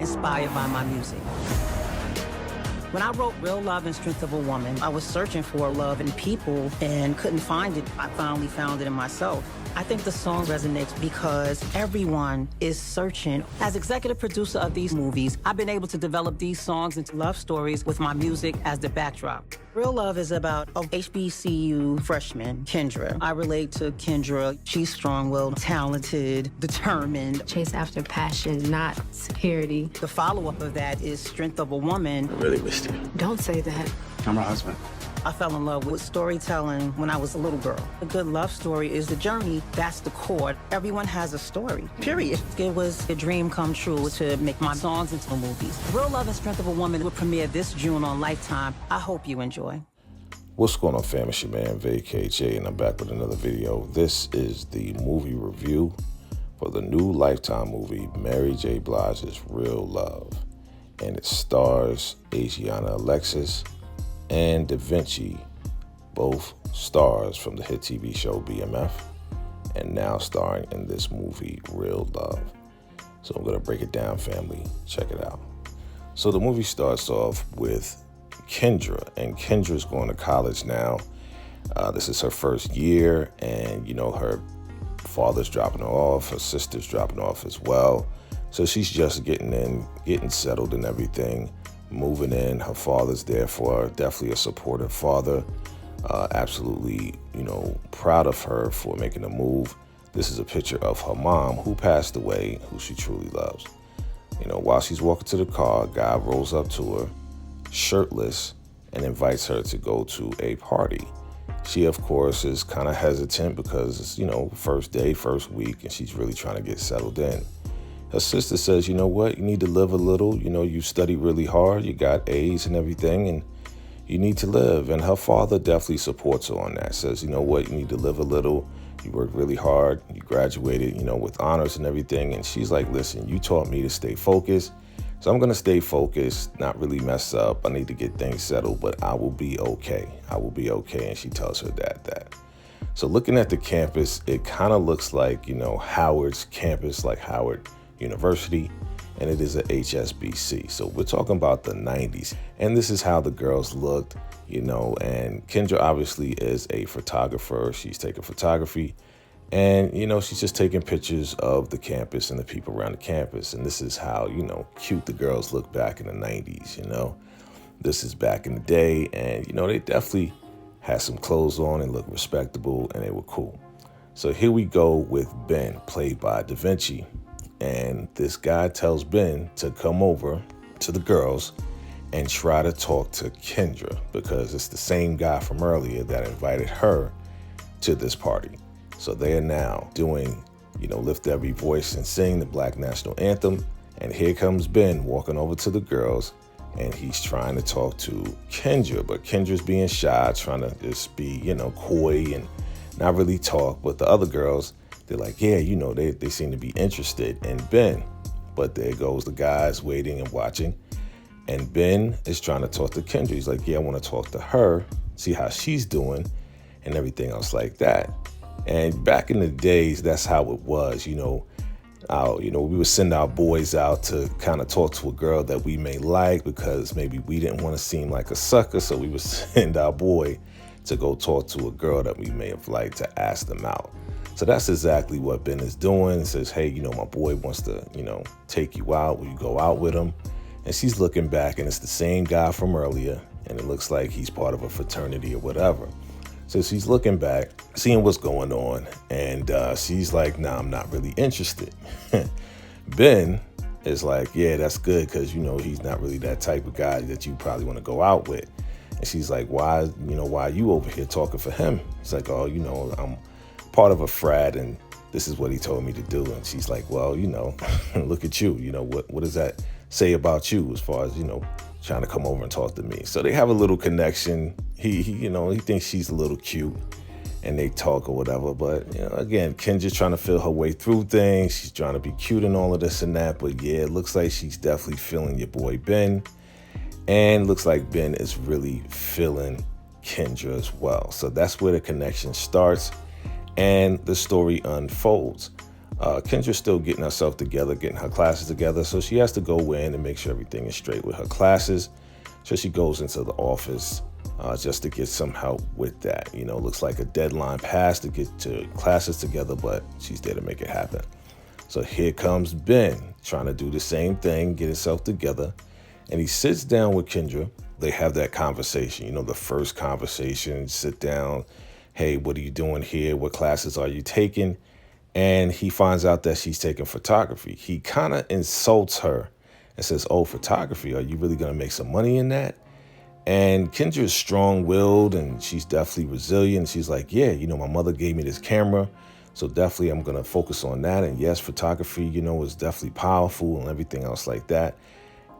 inspired by my music. When I wrote Real Love and Strength of a Woman, I was searching for love in people and couldn't find it. I finally found it in myself. I think the song resonates because everyone is searching. As executive producer of these movies, I've been able to develop these songs into love stories with my music as the backdrop. Real Love is about a HBCU freshman, Kendra. I relate to Kendra. She's strong-willed, talented, determined. Chase after passion, not security. The follow-up of that is Strength of a Woman. I really missed you. Don't say that. I'm her husband. I fell in love with storytelling when I was a little girl. A good love story is the journey. That's the core. Everyone has a story, period. It was a dream come true to make my songs into movies. Real Love and Strength of a Woman will premiere this June on Lifetime. I hope you enjoy. What's going on, fam? It's your man, VACAY-JAY, and I'm back with another video. This is the movie review for the new Lifetime movie, Mary J. Blige's Real Love. And it stars Adriana Alexis and Da Vinci, both stars from the hit TV show BMF, and now starring in this movie, Real Love. So I'm gonna break it down, family. Check it out. So the movie starts off with Kendra, and Kendra's going to college now. This is her first year, and you know, her father's dropping her off, her sister's dropping her off as well. So she's just getting in, getting settled and everything, moving in. Her father's there for her, definitely a supportive father. Absolutely, you know, proud of her for making a move. This is a picture of her mom, who passed away, who she truly loves. You know, while she's walking to the car, a guy rolls up to her, shirtless, and invites her to go to a party. She, of course, is kind of hesitant because it's, you know, first day, first week, and she's really trying to get settled in. Her sister says, you know what, you need to live a little. You know, you study really hard, you got A's and everything, and you need to live. And her father definitely supports her on that. Says, you know what, you need to live a little. You worked really hard. You graduated, you know, with honors and everything. And she's like, listen, you taught me to stay focused. So I'm going to stay focused, not really mess up. I need to get things settled, but I will be okay. I will be okay. And she tells her dad that. So looking at the campus, it kind of looks like, you know, Howard's campus, like Howard University, and it is a HSBC. So we're talking about the 90s, and this is how the girls looked, you know. And Kendra obviously is a photographer. She's taking photography, and you know, she's just taking pictures of the campus and the people around the campus. And this is how, you know, cute the girls look back in the 90s. You know, this is back in the day, and you know, they definitely had some clothes on and looked respectable, and they were cool. So here we go with Ben, played by Da Vinci. And this guy tells Ben to come over to the girls and try to talk to Kendra, because it's the same guy from earlier that invited her to this party. So they are now doing, you know, Lift Every Voice and sing the Black National Anthem. And here comes Ben walking over to the girls, and he's trying to talk to Kendra, but Kendra's being shy, trying to just be, you know, coy and not really talk. But the other girls, they're like, yeah, you know, they seem to be interested in Ben. But there goes the guys waiting and watching. And Ben is trying to talk to Kendra. He's like, yeah, I want to talk to her, see how she's doing and everything else like that. And back in the days, that's how it was, you know. We would send our boys out to kind of talk to a girl that we may like, because maybe we didn't want to seem like a sucker. So we would send our boy to go talk to a girl that we may have liked, to ask them out. So that's exactly what Ben is doing. He says, hey, you know, my boy wants to, you know, take you out. Will you go out with him? And she's looking back, and it's the same guy from earlier, and it looks like he's part of a fraternity or whatever. So she's looking back, seeing what's going on, and she's like, nah, I'm not really interested. Ben is like, yeah, that's good, because, you know, he's not really that type of guy that you probably want to go out with. And she's like, why are you over here talking for him? He's like, oh, you know, I'm part of a frat, and this is what he told me to do. And she's like, well, you know, look at you. You know, what does that say about you as far as, you know, trying to come over and talk to me? So they have a little connection. He you know, he thinks she's a little cute, and they talk or whatever. But, you know, again, Kendra's trying to feel her way through things. She's trying to be cute and all of this and that. But yeah, it looks like she's definitely feeling your boy Ben. And looks like Ben is really feeling Kendra as well. So that's where the connection starts and the story unfolds. Kendra's still getting herself together, getting her classes together. So she has to go in and make sure everything is straight with her classes. So she goes into the office just to get some help with that. Looks like a deadline passed to get to classes together, but she's there to make it happen. So here comes Ben trying to do the same thing, get himself together. And he sits down with Kendra. They have that conversation, the first conversation, sit down. Hey, what are you doing here? What classes are you taking? And he finds out that she's taking photography. He kind of insults her and says, oh, photography, are you really going to make some money in that? And Kendra is strong-willed and she's definitely resilient. She's like, yeah, my mother gave me this camera. So definitely I'm going to focus on that. And yes, photography, is definitely powerful and everything else like that.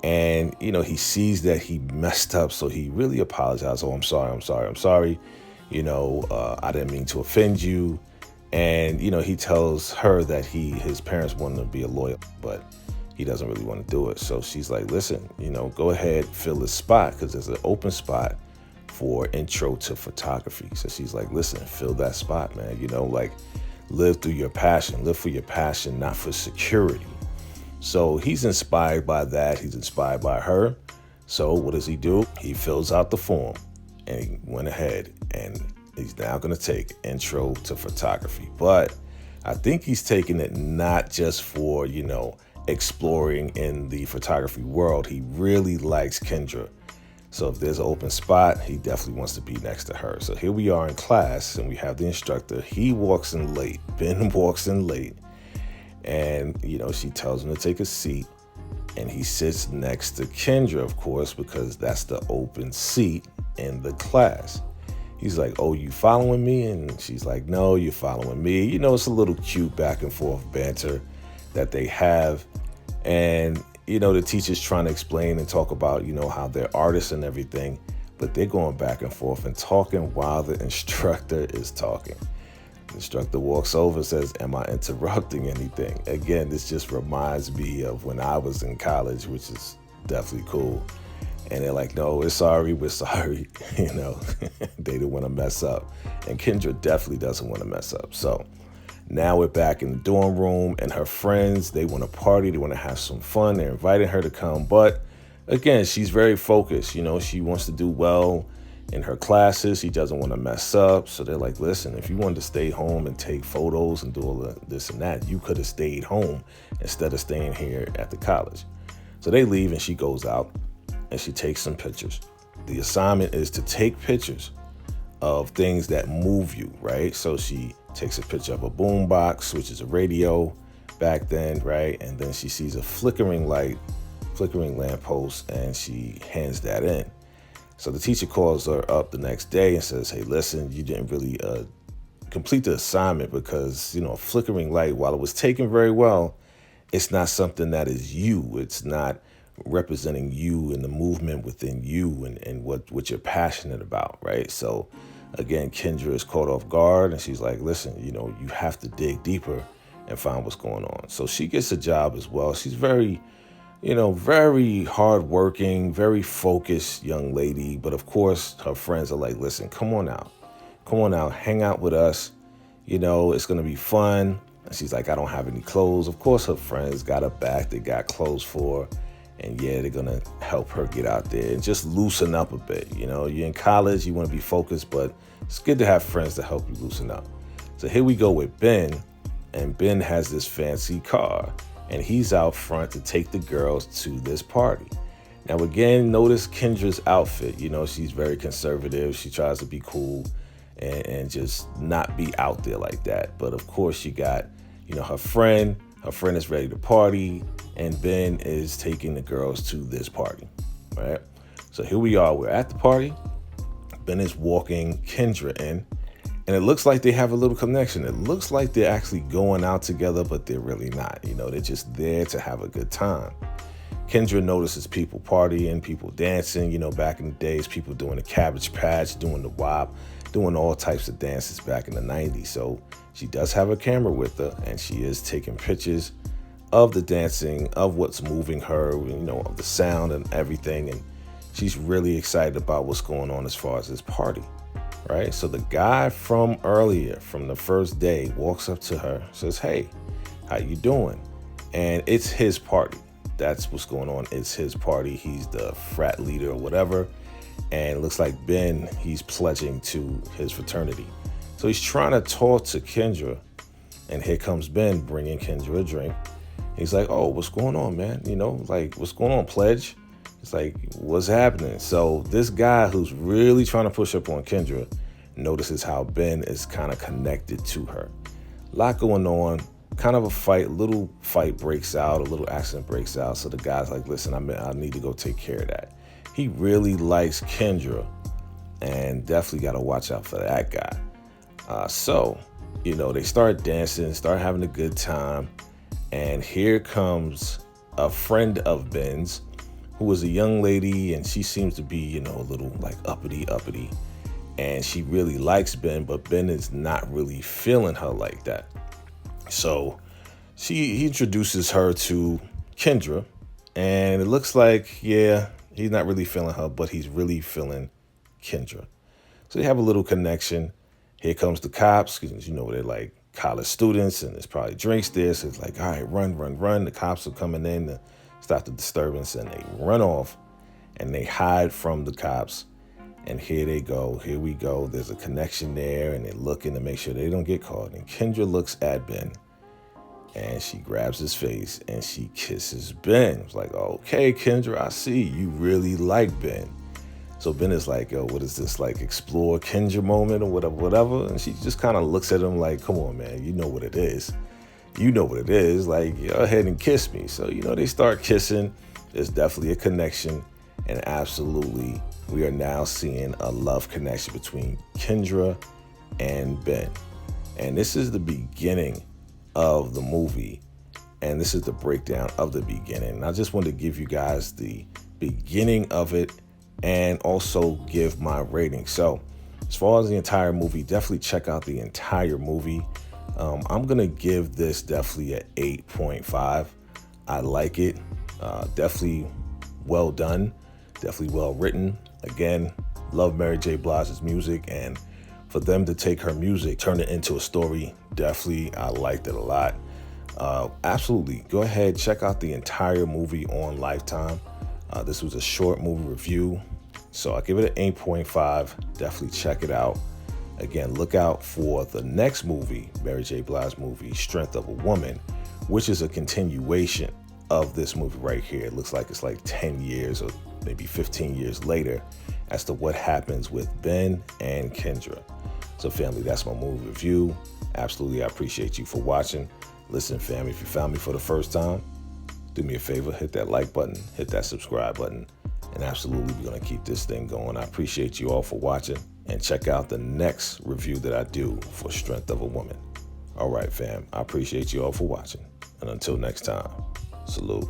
And, he sees that he messed up. So he really apologized. Oh, I'm sorry. I didn't mean to offend you. And, he tells her that his parents want him to be a lawyer, but he doesn't really want to do it. So she's like, listen, go ahead, fill this spot because there's an open spot for intro to photography. So she's like, listen, fill that spot, man. Live through your passion, live for your passion, not for security. So he's inspired by that. He's inspired by her. So what does he do? He fills out the form and he went ahead and he's now going to take intro to photography. But I think he's taking it not just for, exploring in the photography world. He really likes Kendra. So if there's an open spot, he definitely wants to be next to her. So here we are in class and we have the instructor. He walks in late. Ben walks in late. And, she tells him to take a seat. And he sits next to Kendra, of course, because that's the open seat in the class. He's like, oh, you following me? And she's like, no, you're following me. It's a little cute back and forth banter that they have. And, the teacher's trying to explain and talk about, how they're artists and everything, but they're going back and forth and talking while the instructor is talking. The instructor walks over and says, am I interrupting anything? Again, this just reminds me of when I was in college, which is definitely cool. And they're like, no, we're sorry. They didn't want to mess up. And Kendra definitely doesn't want to mess up. So now we're back in the dorm room and her friends, they want to party. They want to have some fun. They're inviting her to come. But again, she's very focused. She wants to do well in her classes. She doesn't want to mess up. So they're like, listen, if you wanted to stay home and take photos and do all of this and that, you could have stayed home instead of staying here at the college. So they leave and she goes out and she takes some pictures. The assignment is to take pictures of things that move you, right? So she takes a picture of a boom box, which is a radio back then, right? And then she sees a flickering lamppost, and she hands that in. So the teacher calls her up the next day and says, hey, listen, you didn't really complete the assignment because, a flickering light, while it was taken very well, it's not something that is you. It's not representing you and the movement within you and what you're passionate about, right? So again, Kendra is caught off guard and she's like, listen, you have to dig deeper and find what's going on. So she gets a job as well. She's very hardworking, very focused young lady. But of course, her friends are like, listen, come on out, hang out with us. It's going to be fun. And she's like, I don't have any clothes. Of course, her friends got her back. They got clothes for her. And yeah, they're going to help her get out there and just loosen up a bit. You're in college, you want to be focused, but it's good to have friends to help you loosen up. So here we go with Ben, and Ben has this fancy car, and he's out front to take the girls to this party. Now, again, notice Kendra's outfit. She's very conservative. She tries to be cool and just not be out there like that. But of course, she got, her friend. Her friend is ready to party, and Ben is taking the girls to this party, right? So here we are. We're at the party. Ben is walking Kendra in, and it looks like they have a little connection. It looks like they're actually going out together, but they're really not. They're just there to have a good time. Kendra notices people partying, people dancing. Back in the days, people doing the Cabbage Patch, doing the WAP, doing all types of dances back in the 90s. So she does have a camera with her, and she is taking pictures of the dancing, of what's moving her, of the sound and everything. And she's really excited about what's going on as far as this party, right? So the guy from earlier, from the first day, walks up to her, says, hey, how you doing? And it's his party. That's what's going on. It's his party. He's the frat leader or whatever. And it looks like Ben, he's pledging to his fraternity. So he's trying to talk to Kendra. And here comes Ben bringing Kendra a drink. He's like, oh, what's going on, man? You know, like, what's going on, pledge? It's like, what's happening? So this guy who's really trying to push up on Kendra notices how Ben is kind of connected to her. A lot going on, kind of a fight, little fight breaks out, a little accident breaks out. So the guy's like, listen, I need to go take care of that. He really likes Kendra and definitely got to watch out for that guy. So, you know, they start dancing, start having a good time. And here comes a friend of Ben's who was a young lady, and she seems to be, you know, a little like uppity. And she really likes Ben, but Ben is not really feeling her like that. So he introduces her to Kendra, and it looks like, yeah, he's not really feeling her, but he's really feeling Kendra. So they have a little connection. Here comes the cops, because, you know, they're like college students, and there's probably drinks there. So it's like, all right, run. The cops are coming in to stop the disturbance, and they run off, and they hide from the cops. And here they go. Here we go. There's a connection there, and they're looking to make sure they don't get caught. And Kendra looks at Ben, and she grabs his face, and she kisses Ben. It's like, okay, Kendra, I see. You really like Ben. So Ben is like, yo, what is this, like, explore Kendra moment or whatever? And she just kind of looks at him like, come on, man, you know what it is. You know what it is. Like, go ahead and kiss me. So, you know, they start kissing. There's definitely a connection. And absolutely, we are now seeing a love connection between Kendra and Ben. And this is the beginning of the movie. And this is the breakdown of the beginning. And I just wanted to give you guys the beginning of it and also give my rating. So as far as the entire movie, definitely check out the entire movie. I'm going to give this definitely an 8.5. I like it. Definitely well done. Definitely well written. Again, love Mary J. Blige's music, and for them to take her music, turn it into a story, definitely I liked it a lot. Absolutely, go ahead, check out the entire movie on Lifetime. This was a short movie review, so I give it an 8.5. Definitely check it out. Again, look out for the next movie, Mary J. Blige movie, Strength of a Woman, which is a continuation of this movie right here. It looks like it's like 10 years or maybe 15 years later as to what happens with Ben and Kendra. So family, that's my movie review. Absolutely, I appreciate you for watching. Listen, family, if you found me for the first time, do me a favor, hit that like button, hit that subscribe button, and absolutely we're gonna keep this thing going. I appreciate you all for watching, and check out the next review that I do for Strength of a Woman. All right, fam, I appreciate you all for watching, and until next time, salute.